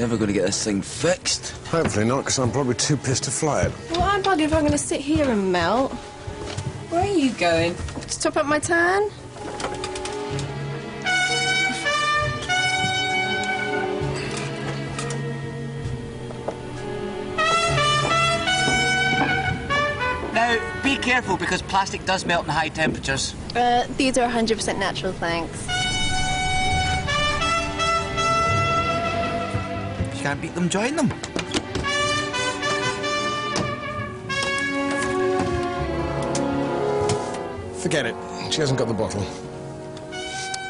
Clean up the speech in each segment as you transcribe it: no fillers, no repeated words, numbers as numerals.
You ever going to get this thing fixed? Hopefully not, because I'm probably too pissed to fly it. Well, I'm buggered if I'm going to sit here and melt. Where are you going? To top up my tan. Now, be careful, because plastic does melt in high temperatures. These are 100% natural, thanks. If you can't beat them, join them. Forget it. She hasn't got the bottle.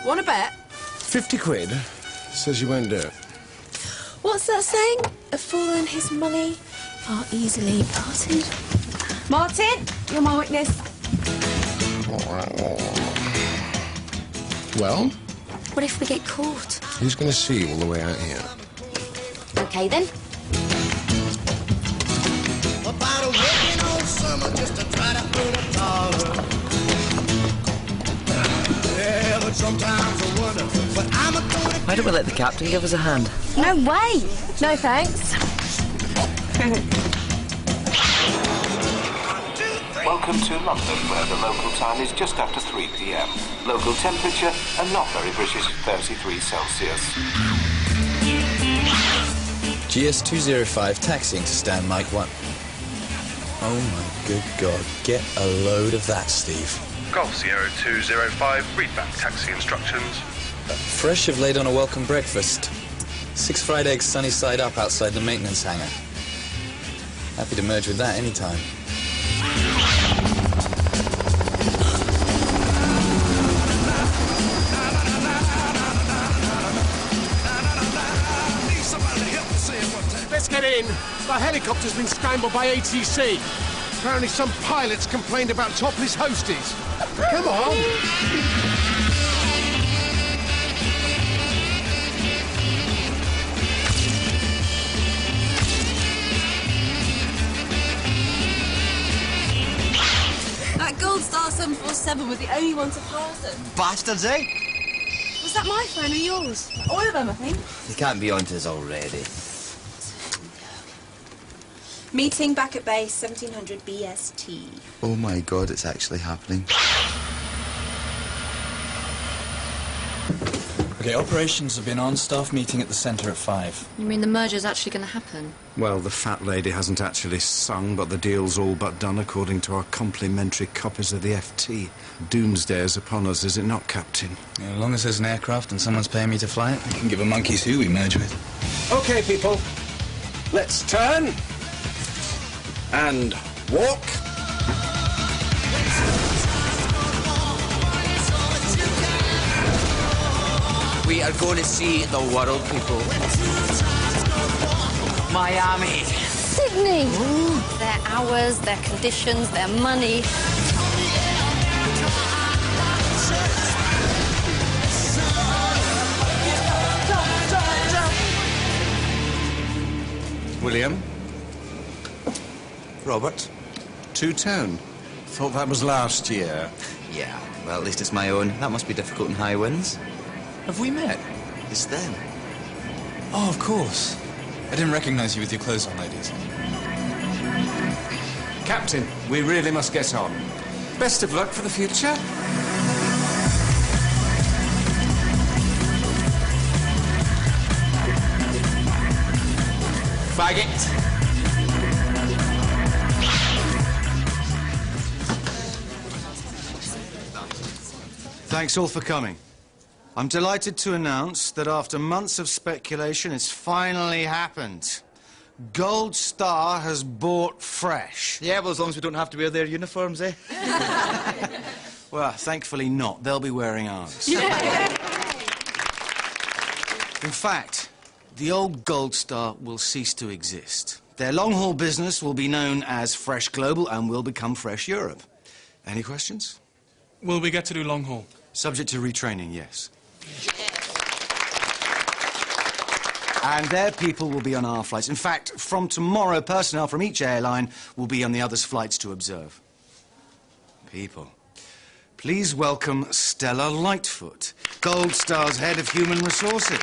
Want a bet? 50 quid. Says you won't do it. What's that saying? A fool and his money are easily parted. Martin, you're my witness. Well? What if we get caught? Who's going to see you all the way out here? Okay, then. About a working all summer just to try to put a dollar. Yeah, but sometimes I wonder what I'm gonna. Why don't we let the captain give us a hand? No way! No, thanks. Welcome to London, where the local time is just after 3 p.m. Local temperature, and not very British, 33 Celsius. s02e08, taxiing to stand Mike 1. Oh my good God, get a load of that, Steve. Golf Sierra 0205, read back taxi instructions. Fresh have laid on a welcome breakfast. 6 fried eggs sunny side up outside the maintenance hangar. Happy to merge with that anytime. Let's get in. The helicopter's been scrambled by ATC. Apparently some pilots complained about topless hosties. Come on. That Gold Star 747 was the only one to pass it. Bastards, eh? Was that my phone or yours? All of them, I think. You can't be on to us already. Meeting back at base, 1700 BST. Oh my God, it's actually happening. Okay, operations have been on. Staff meeting at the centre at 5. You mean the merger's actually going to happen? Well, the fat lady hasn't actually sung, but the deal's all but done according to our complimentary copies of the FT. Doomsday is upon us, is it not, Captain? Yeah, as long as there's an aircraft and someone's paying me to fly it, I can give a monkey's who we merge with. OK, people. Let's turn. And walk. We are going to see the world, people. Miami. Sydney! Their hours, their conditions, their money. William? Robert? Two-tone. Thought that was last year. Yeah, well, at least it's my own. That must be difficult in high winds. Have we met? It's them. Oh, of course. I didn't recognise you with your clothes on, ladies. Captain, we really must get on. Best of luck for the future. Faggot. Thanks all for coming. I'm delighted to announce that after months of speculation, it's finally happened. Gold Star has bought Fresh. Yeah, well, as long as we don't have to wear their uniforms, eh? Well, thankfully not. They'll be wearing ours. Yeah. In fact, the old Gold Star will cease to exist. Their long-haul business will be known as Fresh Global and will become Fresh Europe. Any questions? Will we get to do long haul? Subject to retraining, yes. And their people will be on our flights. In fact, from tomorrow, personnel from each airline will be on the others' flights to observe. People, please welcome Stella Lightfoot, Gold Star's head of human resources.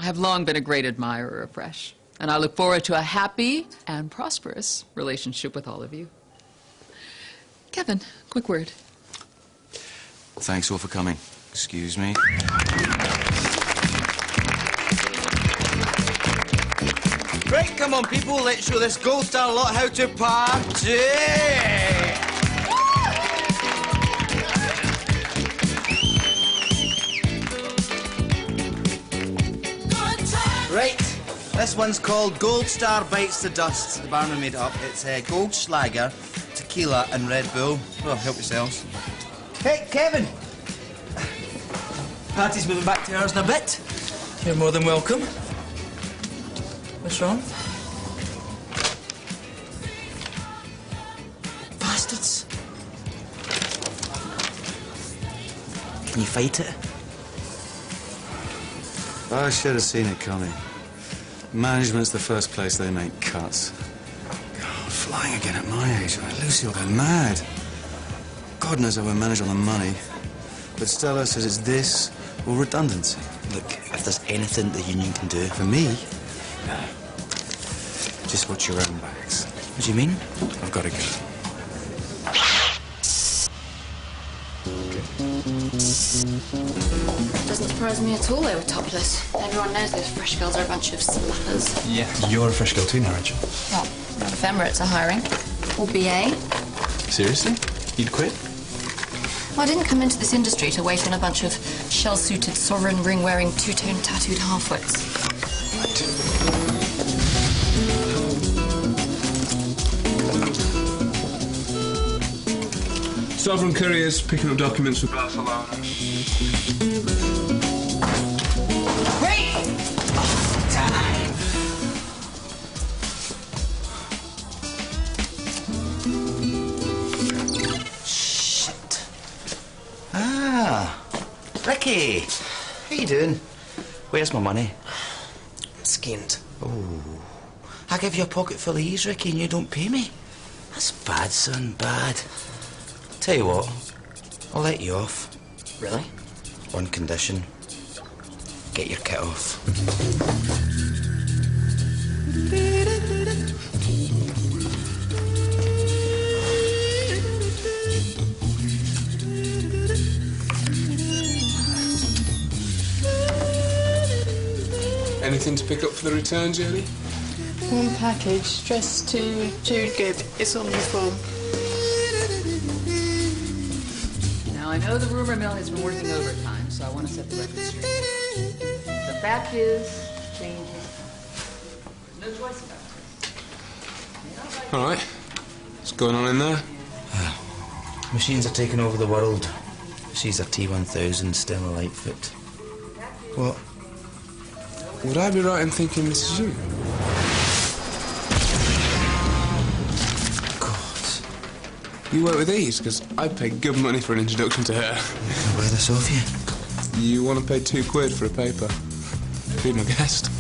have long been a great admirer of Fresh, and I look forward to a happy and prosperous relationship with all of you. Kevin, quick word. Thanks all for coming. Excuse me. Right, come on, people. Let's show this Gold Star lot how to party. Right, this one's called Gold Star Bites the Dust. The barman made it up. It's Gold Schlager, tequila and Red Bull. Oh, help yourselves. Hey, Kevin! Party's moving back to ours in a bit. You're more than welcome. What's wrong? Bastards. Can you fight it? I should have seen it coming. Management's the first place they make cuts. God, flying again at my age. Lucy will go mad. God knows I won't manage on the money. But Stella says it's this or redundancy. Look, if there's anything the union can do... For me? No. Just watch your own backs. What do you mean? I've got to go. Doesn't surprise me at all they were topless. Everyone knows those Fresh girls are a bunch of slappers. Yeah, you're a Fresh girl too now, aren't you? Well, none of Emirates are hiring. Or BA. Seriously? You'd quit? Well, I didn't come into this industry to wait on a bunch of shell-suited, sovereign ring-wearing, two-tone tattooed half-wits. Sovereign couriers picking up documents for Barcelona. Wait! Time. Shit. Ah, Ricky. How you doing? Where's my money? I'm skinned. Oh. I give you a pocket full of ease, Ricky, and you don't pay me. That's bad, son, bad. Tell you what, I'll let you off. Really? On condition. Get your kit off. Anything to pick up for the return journey? One package, dressed to Jude Gibb. It's on the form. Now, I know the rumor mill has been working overtime, so I want to set the record straight. The fact is, changing. No choice about it. All right. What's going on in there? Machines are taking over the world. She's a T-1000, Stella Lightfoot. What? Would I be right in thinking this is you? God. You work with these? Because I'd pay good money for an introduction to her. I'll wear this off you. You want to pay £2 for a paper? Be my guest.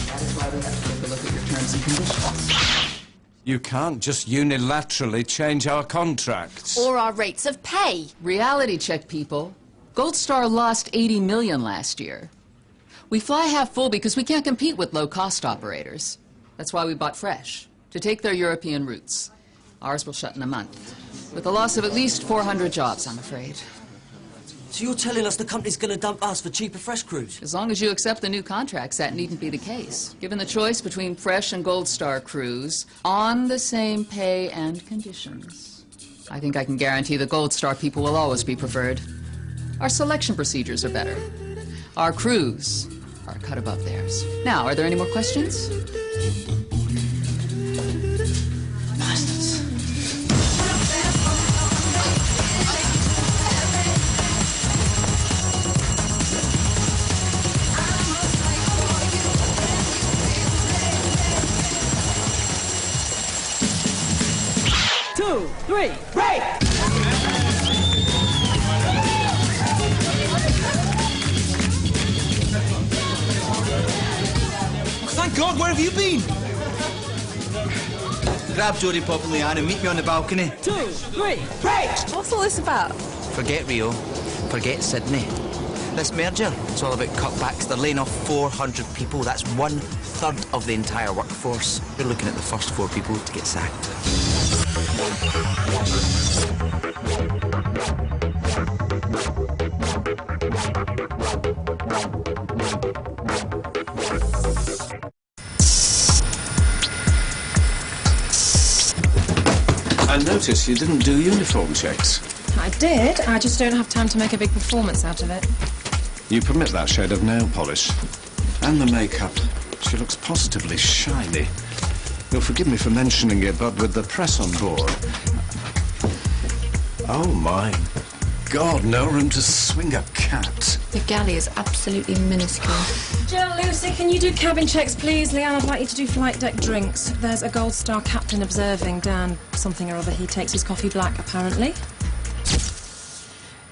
That is why we have to take a look at your terms and conditions. You can't just unilaterally change our contracts. Or our rates of pay. Reality check, people. Gold Star lost $80 million last year. We fly half full because we can't compete with low-cost operators. That's why we bought Fresh, to take their European routes. Ours will shut in a month, with a loss of at least 400 jobs, I'm afraid. So you're telling us the company's going to dump us for cheaper Fresh crews? As long as you accept the new contracts, that needn't be the case. Given the choice between Fresh and Gold Star crews, on the same pay and conditions, I think I can guarantee the Gold Star people will always be preferred. Our selection procedures are better. Our crews are cut above theirs. Now, are there any more questions? Bastards. Two, three, break! Thank God, where have you been? Grab Jodie Pop and Leanne and meet me on the balcony. 2, 3, break! What's all this about? Forget Rio. Forget Sydney. This merger, it's all about cutbacks. They're laying off 400 people. That's 1/3 of the entire workforce. We're looking at the first 4 people to get sacked. I noticed you didn't do uniform checks. I did. I just don't have time to make a big performance out of it. You permit that shade of nail polish. And the makeup. She looks positively shiny. You'll forgive me for mentioning it, but with the press on board... Oh, my God, no room to swing a cat. The galley is absolutely minuscule. Jill, Lucy, can you do cabin checks, please? Leanne, I'd like you to do flight deck drinks. There's a Gold Star captain observing. Dan something or other. He takes his coffee black, apparently.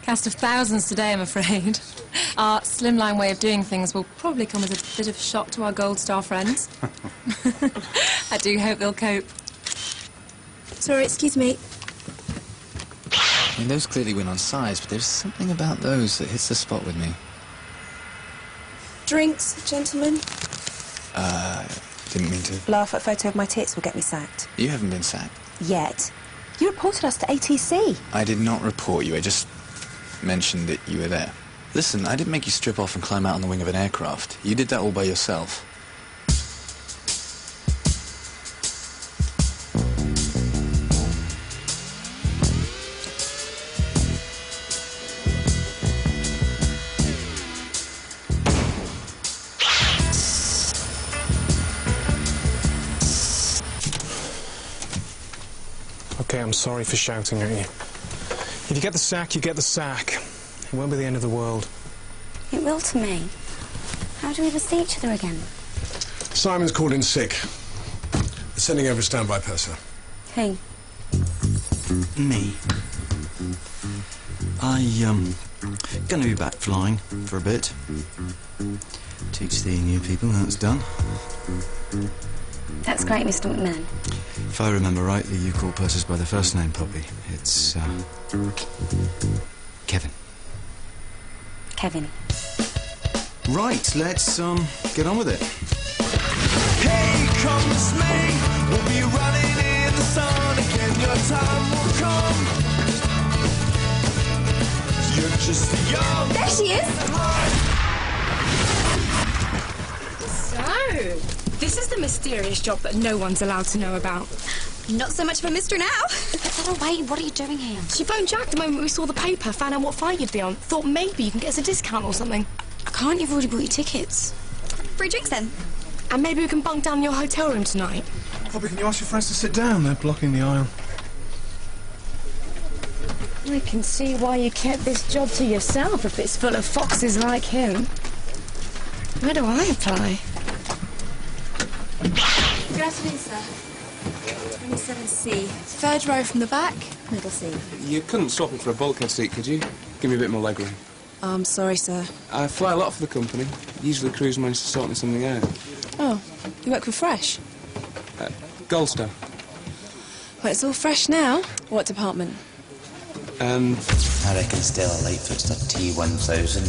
Cast of thousands today, I'm afraid. Our slimline way of doing things will probably come as a bit of a shock to our Gold Star friends. I do hope they'll cope. Sorry, excuse me. I mean, those clearly win on size, but there's something about those that hits the spot with me. Drinks, gentlemen. Didn't mean to. Laugh at a photo of my tits will get me sacked. You haven't been sacked. Yet. You reported us to ATC. I did not report you. I just mentioned that you were there. Listen, I didn't make you strip off and climb out on the wing of an aircraft. You did that all by yourself. Okay, I'm sorry for shouting at you. If you get the sack, you get the sack. It won't be the end of the world. It will to me. How do we ever see each other again? Simon's called in sick. They're sending over a standby person. Who? Me. Gonna be back flying for a bit. Teach the new people how it's done. That's great, Mr. McMillan. If I remember rightly, you call purses by their first name, Poppy. It's, Kevin. Kevin. Right, let's, get on with it. Hey, come with me. We'll be running in the sun again. Your time will come. You're just a young... There she is! So, this is the mysterious job that no one's allowed to know about. Not so much of a mystery now. Get away. What are you doing here? She phoned Jack the moment we saw the paper, found out what flight you'd be on. Thought maybe you can get us a discount or something. I can't. You've already bought your tickets. Free drinks then. And maybe we can bunk down in your hotel room tonight. Poppy, can you ask your friends to sit down? They're blocking the aisle. I can see why you kept this job to yourself if it's full of foxes like him. Where do I apply? Good afternoon, sir. 27C. Third row from the back, middle seat. You couldn't swap it for a bulkhead seat, could you? Give me a bit more leg room. I'm sorry, sir. I fly a lot for the company. Usually crews manage to sort me something out. Oh, you work for Fresh? Gold Star. Well, it's all fresh now. What department? I reckon Stella Lightfoot's a T1000.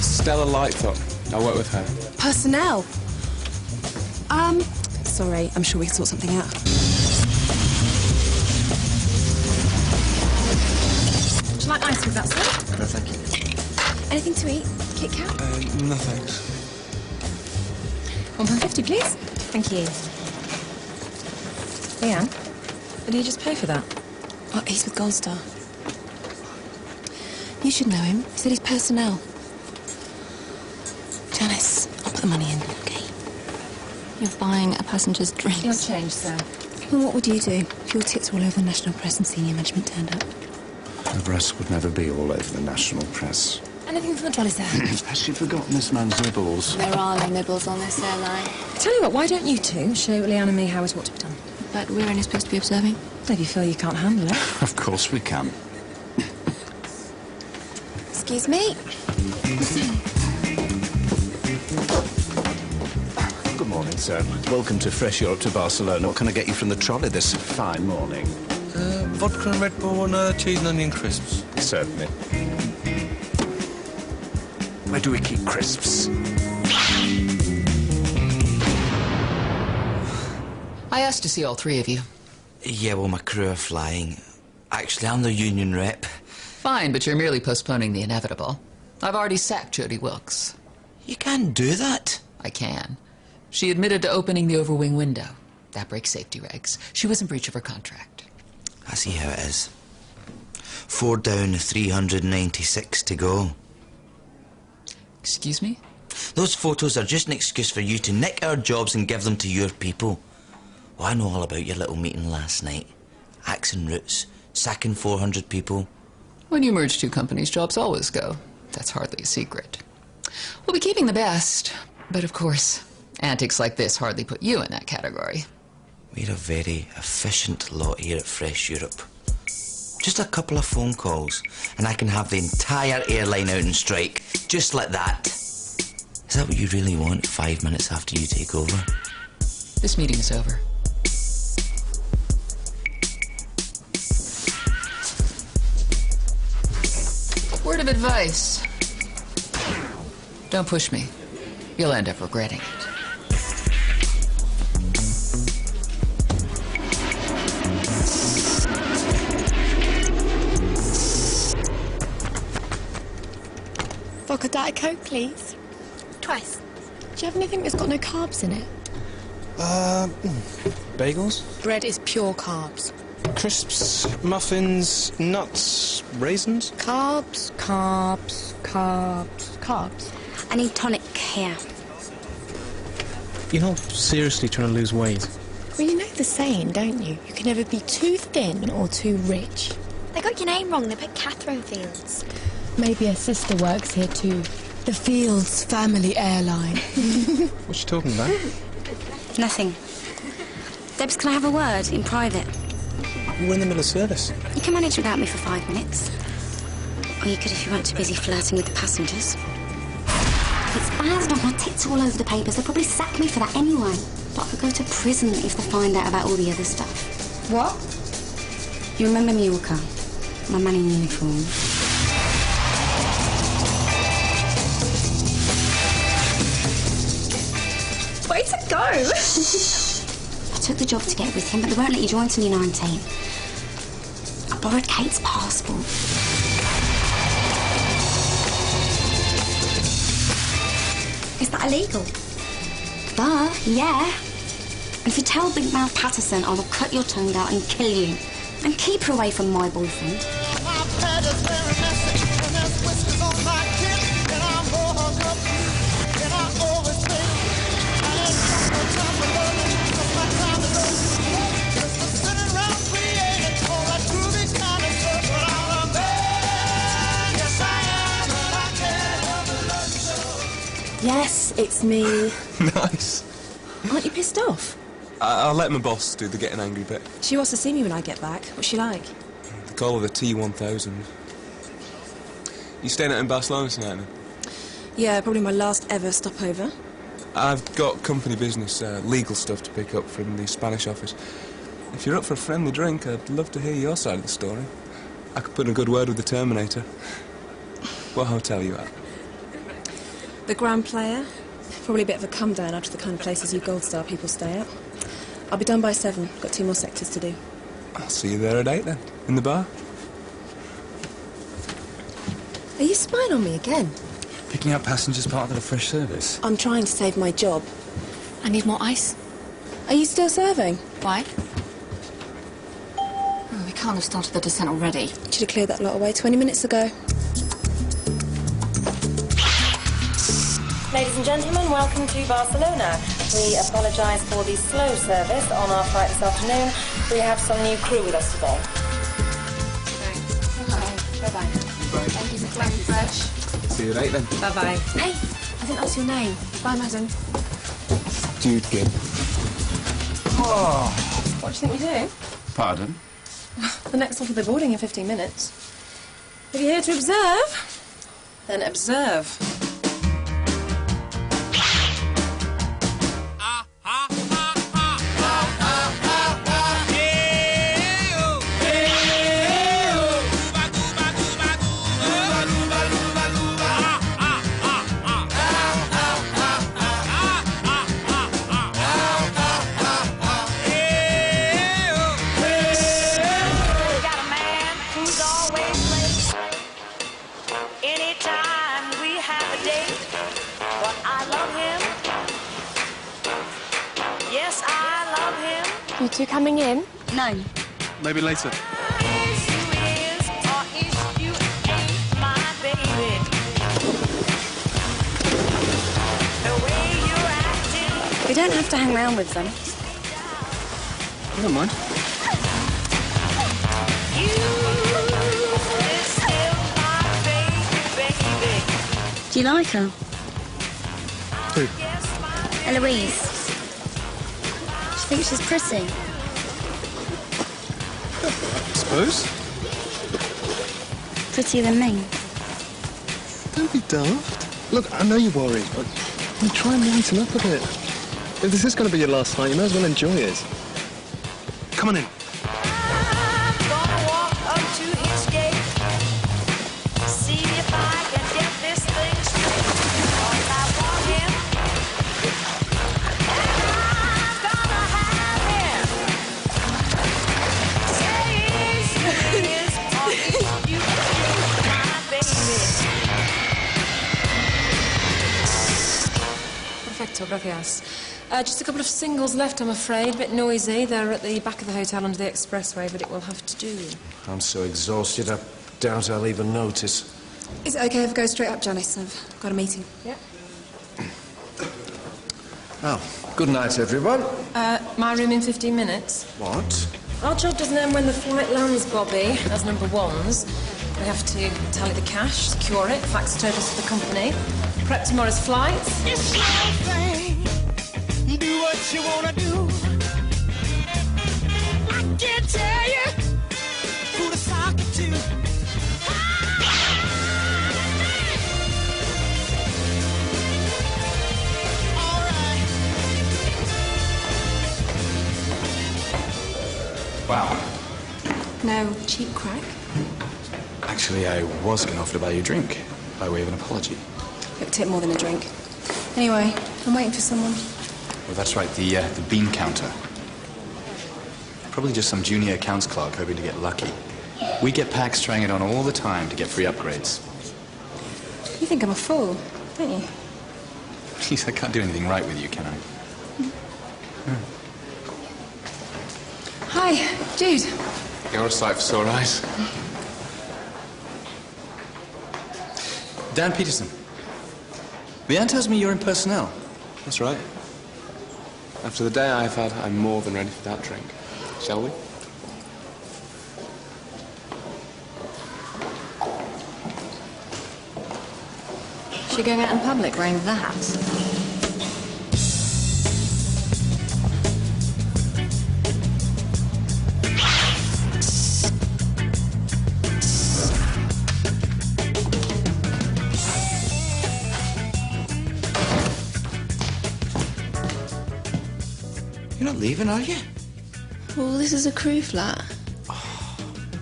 Stella Lightfoot. I work with her. Personnel. Sorry, I'm sure we can sort something out. Would you like ice with that, sir? No, thank you. Anything to eat? Kit Kat? No, thanks. £1.50, please. Thank you. Leanne, did he just pay for that? Oh, he's with Gold Star. You should know him. He said he's personnel. Janice, I'll put the money in, OK? You're buying a passenger's drinks. Your change, sir. Well, what would you do if your tits were all over the national press and senior management turned up? The breast would never be all over the national press. Anything from the trolley, sir? Has she forgotten this man's nibbles? There are no nibbles on this airline. Tell you what, why don't you two show Leanne and me how it's ought to be done? But we're only supposed to be observing. If you feel you can't handle it. Of course we can. Excuse me. Good morning, sir. Welcome to Fresh Europe to Barcelona. What can I get you from the trolley this fine morning? Vodka and Red Bull and cheese and onion crisps. Certainly. Where do we keep crisps? I asked to see all three of you. Yeah, well, my crew are flying. Actually, I'm the union rep. Fine, but you're merely postponing the inevitable. I've already sacked Jodie Wilkes. You can't do that. I can. She admitted to opening the overwing window. That breaks safety regs. She was in breach of her contract. I see how it is. 4 down, 396 to go. Excuse me? Those photos are just an excuse for you to nick our jobs and give them to your people. Well, I know all about your little meeting last night. Axing routes, sacking 400 people. When you merge two companies, jobs always go. That's hardly a secret. We'll be keeping the best, but of course, antics like this hardly put you in that category. We're a very efficient lot here at Fresh Europe. Just a couple of phone calls, and I can have the entire airline out on strike, just like that. Is that what you really want 5 minutes after you take over? This meeting is over. Word of advice. Don't push me. You'll end up regretting it. Vodka Diet Coke, please. Twice. Do you have anything that's got no carbs in it? Bagels? Bread is pure carbs. Crisps, muffins, nuts, raisins? Carbs, carbs, carbs, carbs. I need tonic here. You're not seriously trying to lose weight. Well, you know the saying, don't you? You can never be too thin or too rich. They got your name wrong. They put Catherine Fields. Maybe her sister works here too. The Fields Family Airline. What's she talking about? Nothing. Debs, can I have a word in private? We're in the middle of service. You can manage without me for 5 minutes. Or you could if you weren't too busy flirting with the passengers. It's bad enough my tits are all over the papers. They'll probably sack me for that anyway. But I could go to prison if they find out about all the other stuff. What? You remember Murica? My man in uniform. Way to go! I took the job to get with him, but they won't let you join till you're 19. I borrowed Kate's passport. Is that illegal? Yeah. And if you tell Big Mouth Patterson, I will cut your tongue out and kill you. And keep her away from my boyfriend. Yes, it's me. Nice. Aren't you pissed off? I'll let my boss do the getting angry bit. She wants to see me when I get back. What's she like? They call her the T1000. You staying out in Barcelona tonight, then? Yeah, probably my last ever stopover. I've got company business, legal stuff to pick up from the Spanish office. If you're up for a friendly drink, I'd love to hear your side of the story. I could put in a good word with the Terminator. What hotel are you at? The Grand Player. Probably a bit of a come down after the kind of places you Gold Star people stay at. I'll be done by 7. Got 2 more sectors to do. I'll see you there at 8 then, in the bar. Are you spying on me again? Picking up passengers part of the fresh service. I'm trying to save my job. I need more ice. Are you still serving? Why? Oh, we can't have started the descent already. Should have cleared that lot away 20 minutes ago. Ladies and gentlemen, welcome to Barcelona. We apologise for the slow service on our flight this afternoon. We have some new crew with us today. Bye-bye. Thank you for flying fresh. See you at 8 then. Bye-bye. Hey, I didn't ask your name. Bye, madam. Jude Gibb. Oh. What do you think you're doing? Pardon? The next stop will be boarding in 15 minutes. If you're here to observe, then observe. You coming in? No. Maybe later. You don't have to hang around with them. I don't mind. Do you like her? Who? Eloise. Do you think she's pretty? I suppose. Prettier than me? Don't be daft. Look, I know you're worried, but you try and lighten up a bit. If this is going to be your last night, you may as well enjoy it. Come on in. Perfecto, gracias. Just a couple of singles left, I'm afraid. A bit noisy. They're at the back of the hotel under the expressway, but it will have to do. I'm so exhausted, I doubt I'll even notice. Is it okay if I go straight up, Janice? I've got a meeting. Yeah. Oh, good night, everyone. My room in 15 minutes. What? Our job doesn't end when the flight lands, Bobby, as number ones. We have to tally the cash, secure it, fax it over to the company, prep tomorrow's flights. It's your thing. Do what you wanna do. I can't tell you who to sock it to. All right. Wow. No cheap crack? Actually, I was going to offer to buy you a drink, by way of an apology. It would take more than a drink. Anyway, I'm waiting for someone. Well, that's right, the bean counter. Probably just some junior accounts clerk hoping to get lucky. We get packs trying it on all the time to get free upgrades. You think I'm a fool, don't you? Please, I can't do anything right with you, can I? Hi, Jude. You're a sight for sore eyes. Dan Peterson. Leanne tells me you're in personnel. That's right. After the day I've had, I'm more than ready for that drink. Shall we? She going out in public wearing that? You're not leaving, are you? Well, this is a crew flat.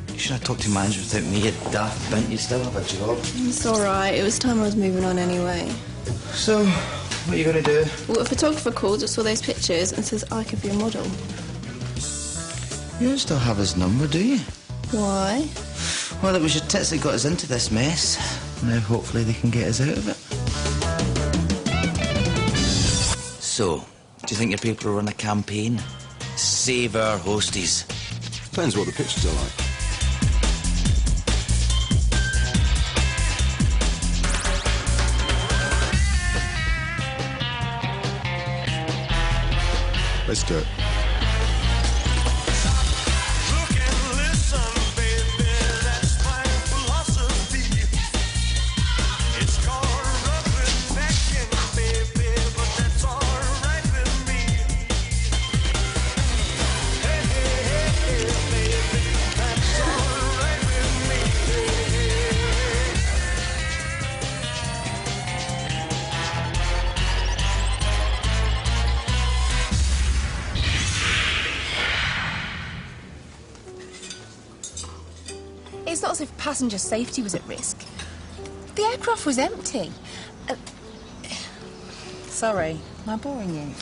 You should have talked to management without me, you daft bint. You still have a job. It's all right. It was time I was moving on anyway. So, what are you going to do? Well, a photographer called, just saw those pictures and says I could be a model. You don't still have his number, do you? Why? Well, it was your tits that got us into this mess. Now, hopefully, they can get us out of it. So, do you think your people will run a campaign? Save our hosties. Depends what the pictures are like. Let's do it. It's not as if passenger safety was at risk. The aircraft was empty. Sorry, am I boring you?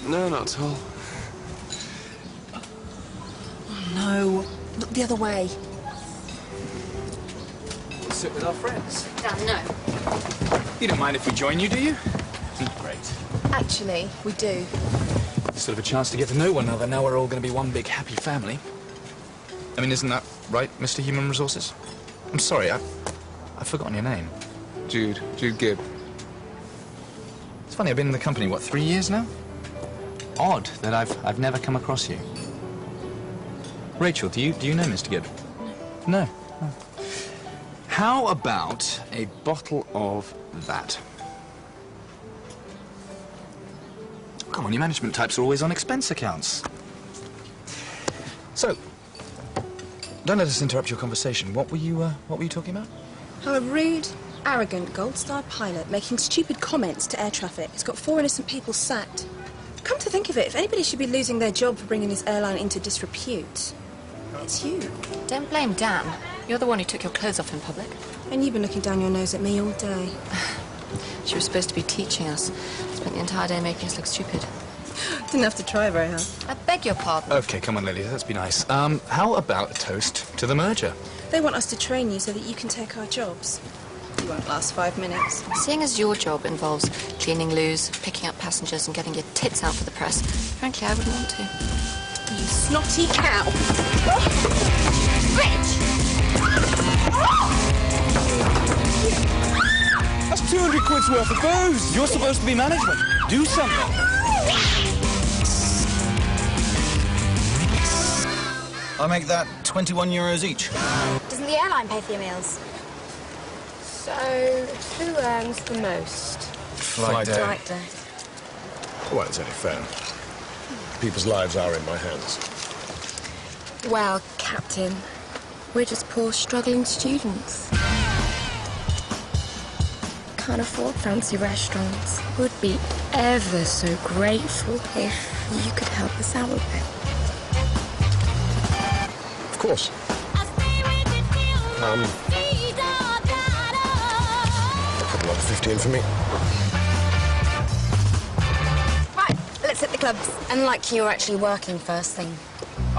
No, not at all. Oh, no. Look the other way. Sit with our friends. No. You don't mind if we join you, do you? Great. Actually, we do. this sort of a chance to get to know one another. Now we're all going to be one big happy family. I mean, isn't that right, Mr. Human Resources? I'm sorry, I've forgotten your name. Jude Gibb. It's funny, I've been in the company, what, 3 years now? Odd that I've never come across you. Rachel, do you know Mr. Gibb? No. Oh. How about a bottle of that? Come on, you management types are always on expense accounts. So, don't let us interrupt your conversation. What were you talking about? How a rude, arrogant Gold Star pilot making stupid comments to air traffic has got 4 innocent people sacked. Come to think of it, if anybody should be losing their job for bringing this airline into disrepute, it's you. Don't blame Dan. You're the one who took your clothes off in public. And you've been looking down your nose at me all day. She was supposed to be teaching us. Spent the entire day making us look stupid. Didn't have to try very hard. I beg your pardon. Okay, come on, Lily, let's be nice. How about a toast to the merger? They want us to train you so that you can take our jobs. You won't last 5 minutes. Seeing as your job involves cleaning loos, picking up passengers and getting your tits out for the press, frankly, I wouldn't want to. You snotty cow! Rich! That's 200 quid's worth of booze. You're supposed to be management. Do something. I make that 21 euros each. Doesn't the airline pay for your meals? So, who earns the most? Flight day. Flight day. Well, it's only fair. People's lives are in my hands. Well, Captain, we're just poor, struggling students. Can't afford fancy restaurants. Would be ever so grateful if you could help us out a bit. Of course. A couple of 15 for me. Right, let's hit the clubs. And like you're actually working first thing.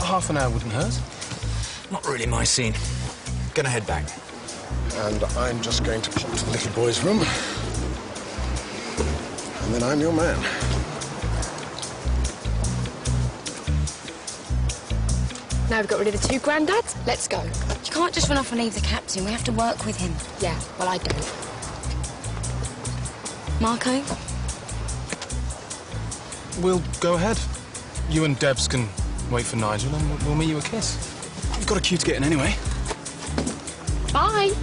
Half an hour wouldn't hurt. Not really my scene. Gonna head back. And I'm just going to pop to the little boy's room. And then I'm your man. Now we've got rid of the 2 granddads, let's go. You can't just run off and leave the captain. We have to work with him. Yeah, well, I don't. Marco? We'll go ahead. You and Debs can wait for Nigel and we'll meet you a kiss. You've got a queue to get in anyway. Bye.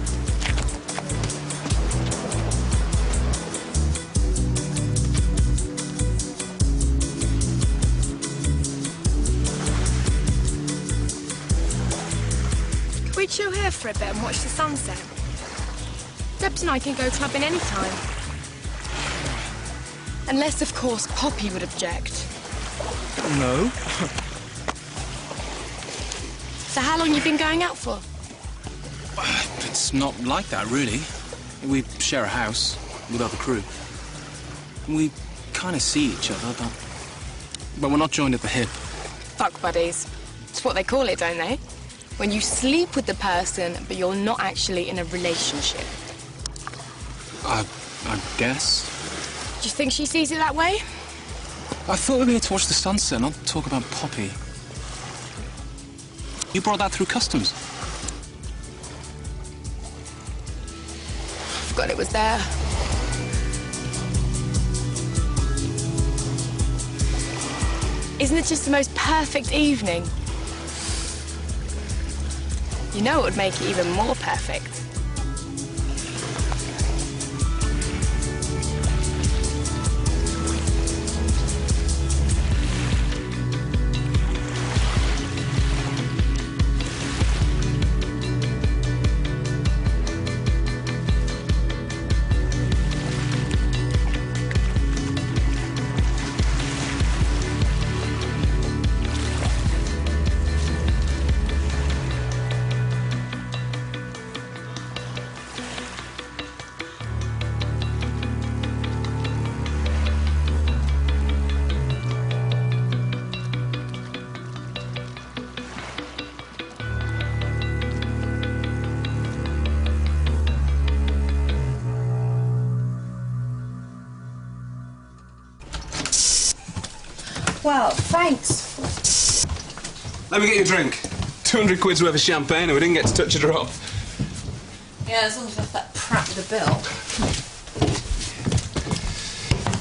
Can we chill here for a bit and watch the sunset? Debs and I can go clubbing any time. Unless, of course, Poppy would object. No. So how long you been going out for? It's not like that, really. We share a house with other crew. We kind of see each other, but we're not joined at the hip. Fuck buddies. It's what they call it, don't they? When you sleep with the person, but you're not actually in a relationship. I guess. Do you think she sees it that way? I thought we were here to watch the sunset, not talk about Poppy. You brought that through customs. Forgot it was there. Isn't it just the most perfect evening? You know it would make it even more perfect. Well, thanks. Let me get you a drink. 200 quid's worth of champagne and we didn't get to touch a drop. Yeah, as long as that's that prat with the bill.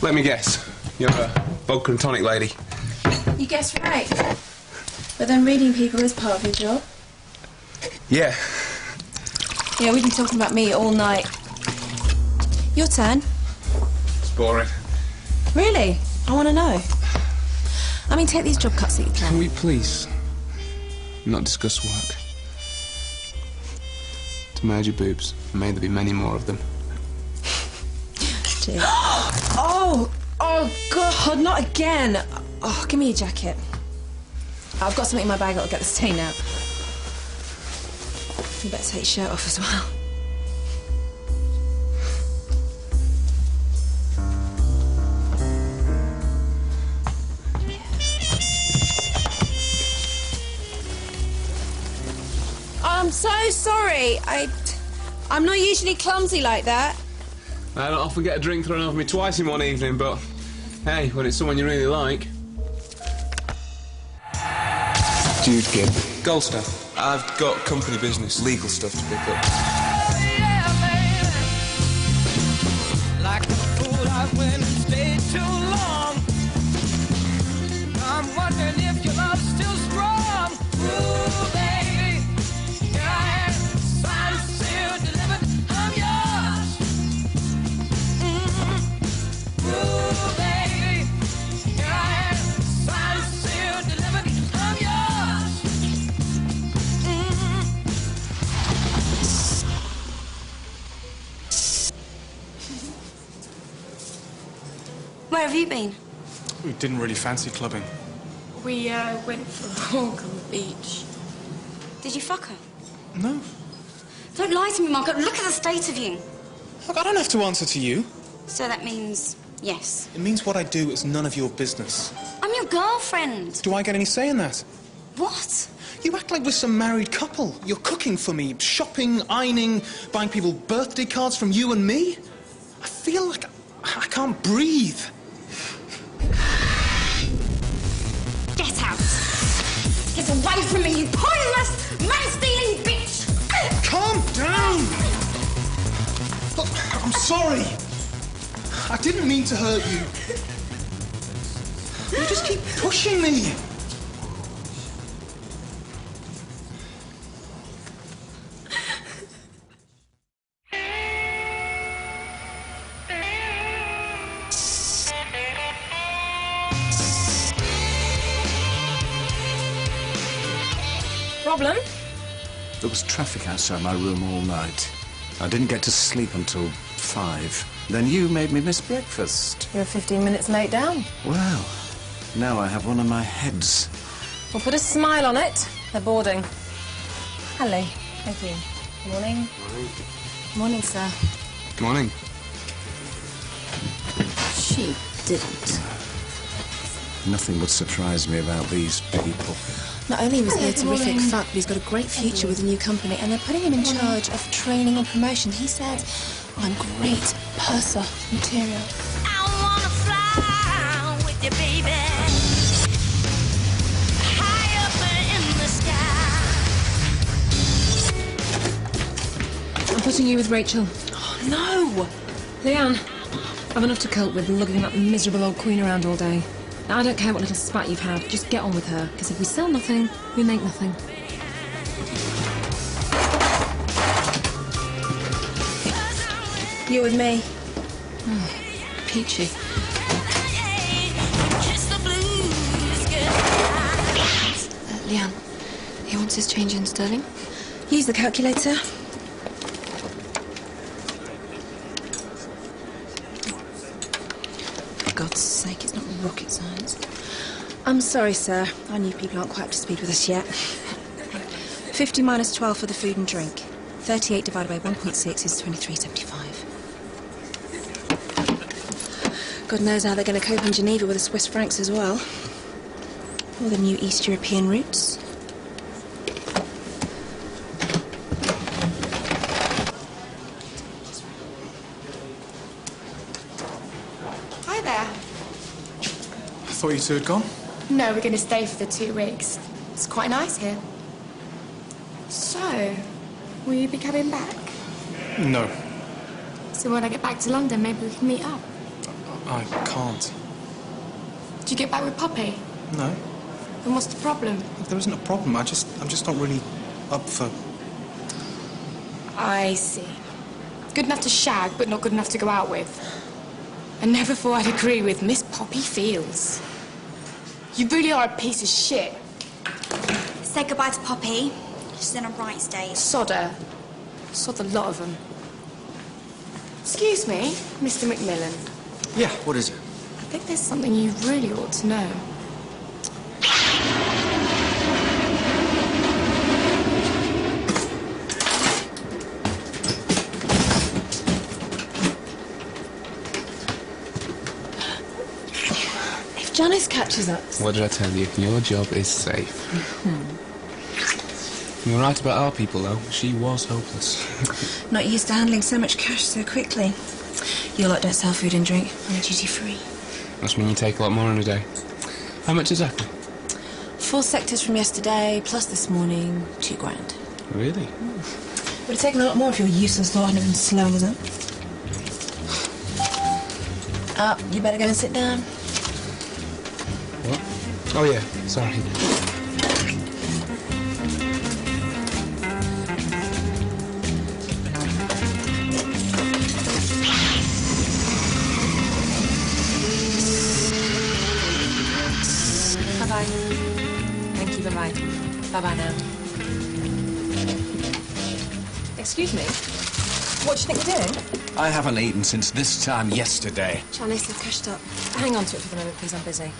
Let me guess. You're a vodka and tonic lady. You guessed right. But then reading people is part of your job. Yeah. Yeah, we've been talking about me all night. Your turn. It's boring. Really? I want to know. I mean, take these job cuts that you Can can. we please not discuss work? To merge your boobs, and may there be many more of them. Dear. Oh God, not again. Oh, give me your jacket. I've got something in my bag that'll get the stain out. You better take your shirt off as well. I'm so sorry. I'm not usually clumsy like that. I don't often get a drink thrown over me twice in one evening, but hey, when it's someone you really like. Jude Gibb. Gold Star. I've got company business, legal stuff to pick up. Like a fool, I went and stayed too long. I'm wondering if your love's still strong. Ooh, baby, here I am, signed, sealed, delivered, I'm yours. Ooh, baby, here I am, signed, sealed, delivered, I'm yours. Where have you been? We didn't really fancy clubbing. We went for a walk on the beach. Did you fuck her? No. Don't lie to me, Margaret. Look at the state of you. Look, I don't have to answer to you. So that means yes. It means what I do is none of your business. I'm your girlfriend. Do I get any say in that? What? You act like we're some married couple. You're cooking for me, shopping, ironing, buying people birthday cards from you and me. I feel like I can't breathe. Get out. Get away from me, you pointless, man-stealing bitch. Calm down. Look, I'm sorry. I didn't mean to hurt you. You just keep pushing me. Problem? There was traffic outside my room all night. I didn't get to sleep until 5. Then you made me miss breakfast. You're 15 minutes late down. Well, now I have one on my heads. We'll put a smile on it. They're boarding. Hello. Thank you. Morning. Morning. Morning, sir. Morning. She didn't. Nothing would surprise me about these people. Not only was he a terrific fuck, but he's got a great future with a new company, and they're putting him in charge of training and promotion. He said, I'm great purser material. I wanna fly with you, baby. High up in the sky. I'm putting you with Rachel. Oh, no! Leanne, I've enough to cope with lugging that miserable old queen around all day. Now, I don't care what little spat you've had. Just get on with her, because if we sell nothing, we make nothing. You with me? Oh, peachy. Leanne, he wants his change in sterling. Use the calculator. For God's sake, it's not rocket science. I'm sorry, sir. Our new people aren't quite up to speed with us yet. 50 minus 12 for the food and drink. 38 divided by 1.6 is 23.75. God knows how they're going to cope in Geneva with the Swiss francs as well. All the new East European routes. Hi there. I thought you two had gone. No, we're going to stay for the 2 weeks. It's quite nice here. So, will you be coming back? No, So when I get back to London, maybe we can meet up. I can't. Do you get back with Poppy? No, Then what's the problem? there isn't a problem. I'm just not really up for... I see. Good enough to shag, but not good enough to go out with. I never thought I'd agree with Miss Poppy Fields. You really are a piece of shit. Say goodbye to Poppy. She's in a right state. Sod her. Sod the lot of them. Excuse me, Mr. Macmillan. Yeah, what is it? I think there's something you really ought to know. If Janice catches us... What did I tell you? Your job is safe. You're right about our people, though. She was hopeless. Not used to handling so much cash so quickly. You lot don't sell food and drink on a duty-free. Must mean you take a lot more in a day. How much exactly? 4 sectors from yesterday, plus this morning, £2,000. Really? Would have taken a lot more if your useless lot hadn't been slowing us up. You better go and sit down. What? Oh, yeah. Sorry. Bye-bye. Thank you, bye-bye. Bye-bye now. Excuse me? What do you think you're doing? I haven't eaten since this time yesterday. Janice, I've cashed up. Hang on to it for the moment, please. I'm busy.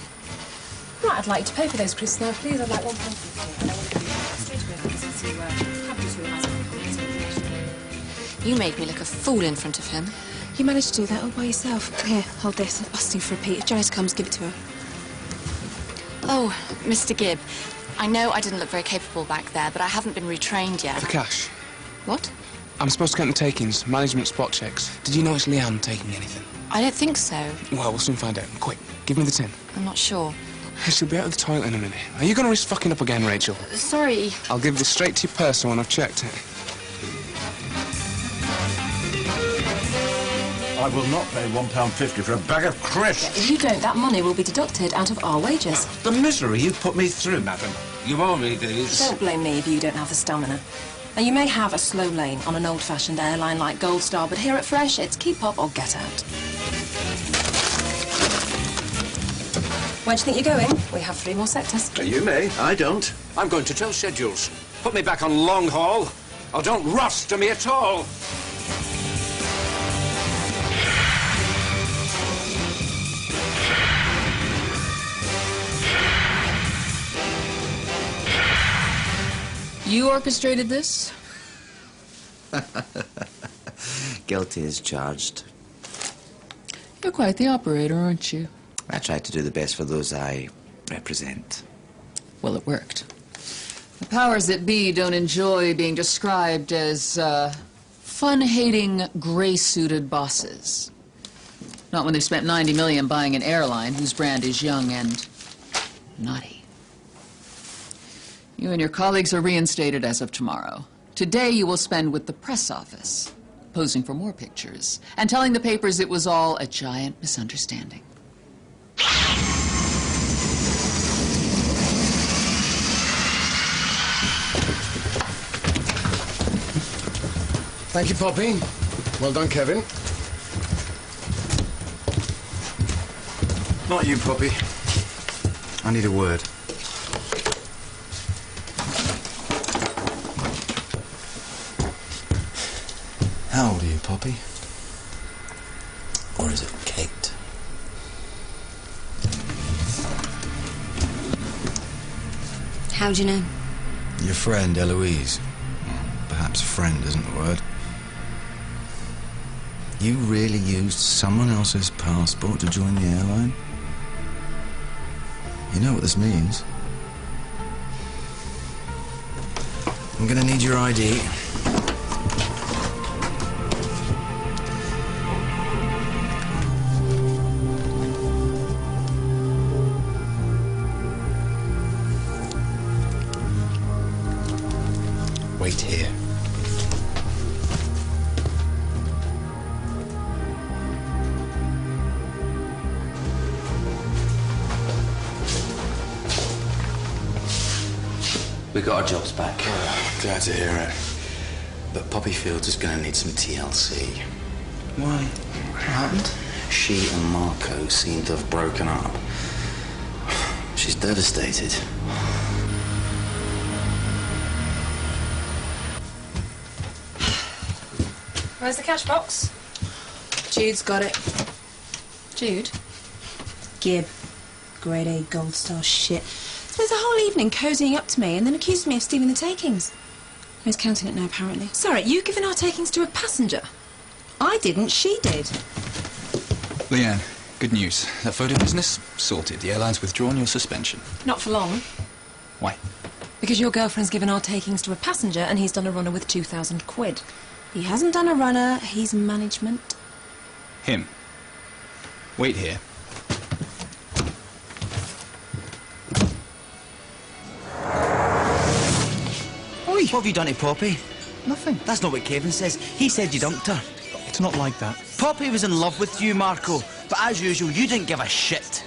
Right, I'd like you to pay for those crisps now, please. I'd like £1.50. You made me look a fool in front of him. You managed to do that all by yourself. Here, hold this. I'm busting for a Pete. If Janice comes, give it to her. Oh, Mr. Gibb, I know I didn't look very capable back there, but I haven't been retrained yet. For cash. What? I'm supposed to get the takings, management spot checks. Did you notice Leanne taking anything? I don't think so. Well, we'll soon find out. Quick, give me the tin. I'm not sure. She'll be out of the toilet in a minute. Are you going to risk fucking up again, Rachel? Sorry. I'll give this straight to your purse when I've checked it. I will not pay £1.50 for a bag of crisps. If you don't, that money will be deducted out of our wages. The misery you put me through, madam. You owe me these. Don't blame me if you don't have the stamina. Now, you may have a slow lane on an old-fashioned airline like Gold Star, but here at Fresh, it's keep up or get out. Where do you think you're going? We have 3 more sectors. You may. I don't. I'm going to tell schedules. Put me back on long haul, or don't rust to me at all. You orchestrated this? Guilty as charged. You're quite the operator, aren't you? I try to do the best for those I represent. Well, it worked. The powers that be don't enjoy being described as fun-hating, gray-suited bosses. Not when they've spent $90 million buying an airline whose brand is young and naughty. You and your colleagues are reinstated as of tomorrow. Today you will spend with the press office, posing for more pictures, and telling the papers it was all a giant misunderstanding. Thank you, Poppy. Well done, Kevin. Not you, Poppy. I need a word. How old are you, Poppy? Or is it Kate? How do you know? Your friend, Eloise. Perhaps friend isn't the word. You really used someone else's passport to join the airline? You know what this means. I'm gonna need your ID. wait here. We got our jobs back. Oh, glad to hear it. But Poppy Fields is going to need some TLC. Why? What happened? She and Marco seem to have broken up. She's devastated. Where's the cash box? Jude's got it. Jude? Gib. Grade A Gold Star shit. Spends the whole evening cozying up to me and then accuses me of stealing the takings. He's counting it now, apparently. Sorry, you've given our takings to a passenger? I didn't, she did. Leanne, good news. That photo business, sorted. The airline's withdrawn your suspension. Not for long. Why? Because your girlfriend's given our takings to a passenger and he's done a runner with 2,000 quid. He hasn't done a runner, he's management. Him. Wait here. Oi! What have you done to Poppy? Nothing. That's not what Kevin says. He said you dumped her. It's not like that. Poppy was in love with you, Marco. But as usual, you didn't give a shit.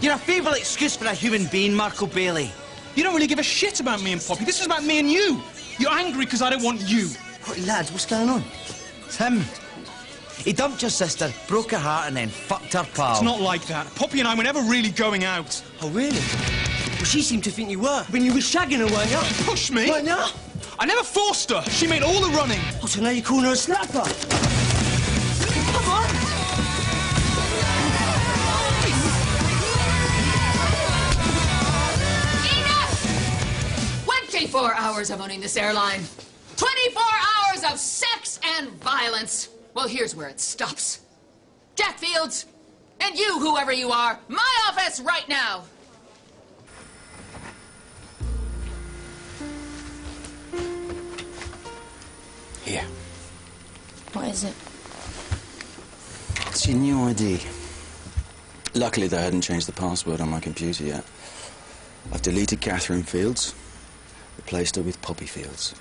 You're a favourite excuse for a human being, Marco Bailey. You don't really give a shit about me and Poppy. This is about me and you. You're angry because I don't want you. What, lads, what's going on? It's him. He dumped your sister, broke her heart, and then fucked her pal. It's not like that. Poppy and I were never really going out. Oh, really? Well, she seemed to think you were. When you were shagging her, weren't you? Push me? Right now? I never forced her. She made all the running. Oh, so now you're calling her a snapper? Come on! 24 hours of owning this airline. 24 hours of sex and violence. Well, here's where it stops. Jack Fields, and you, whoever you are, my office right now. Here. What is it? It's your new ID. Luckily, they hadn't changed the password on my computer yet. I've deleted Catherine Fields, replaced her with Poppy Fields.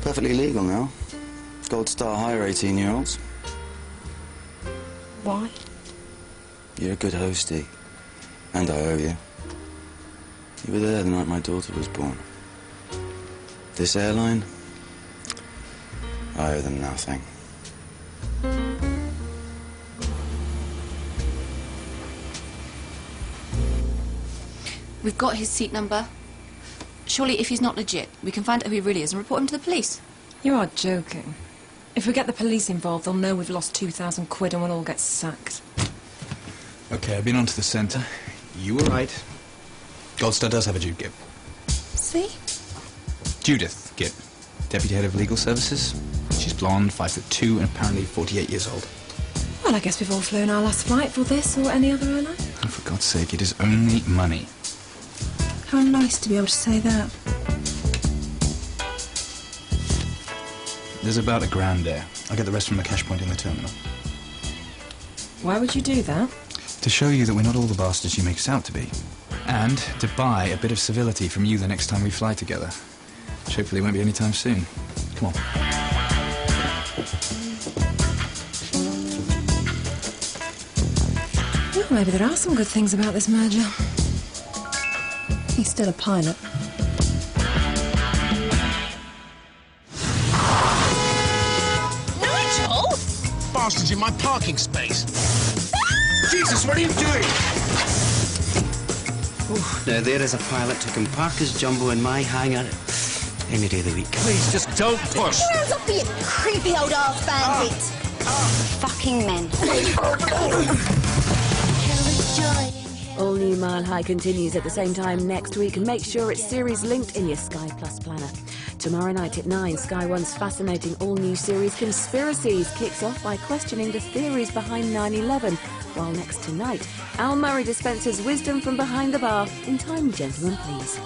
Perfectly legal now. Gold Star hire 18-year-olds. Why? You're a good hostie. And I owe you. You were there the night my daughter was born. This airline, I owe them nothing. We've got his seat number. Surely, if he's not legit, we can find out who he really is and report him to the police. You are joking. If we get the police involved, they'll know we've lost 2,000 quid and we'll all get sacked. Okay, I've been on to the centre. You were right. Gold Star does have a Jude Gibb. See? Judith Gibb, Deputy Head of Legal Services. She's blonde, 5'2", and apparently 48 years old. Well, I guess we've all flown our last flight for this or any other airline. Oh, for God's sake, it is only money. How nice to be able to say that. There's about $1,000 there. I'll get the rest from the cash point in the terminal. Why would you do that? To show you that we're not all the bastards you make us out to be. And to buy a bit of civility from you the next time we fly together. Which hopefully won't be any time soon. Come on. Well, maybe there are some good things about this merger. He's still a pilot. Nigel! Bastards in my parking space. Jesus, what are you doing? Oh, now there is a pilot who can park his jumbo in my hangar any day of the week. Please, just don't push. Hands off, you creepy old ass bandit. Fucking men. All New Mile High continues at the same time next week. Make sure it's series linked in your Sky Plus planner. Tomorrow night at 9, Sky One's fascinating all-new series Conspiracies kicks off by questioning the theories behind 9/11. While next tonight, Al Murray dispenses wisdom from behind the bar in Time, Gentlemen, Please.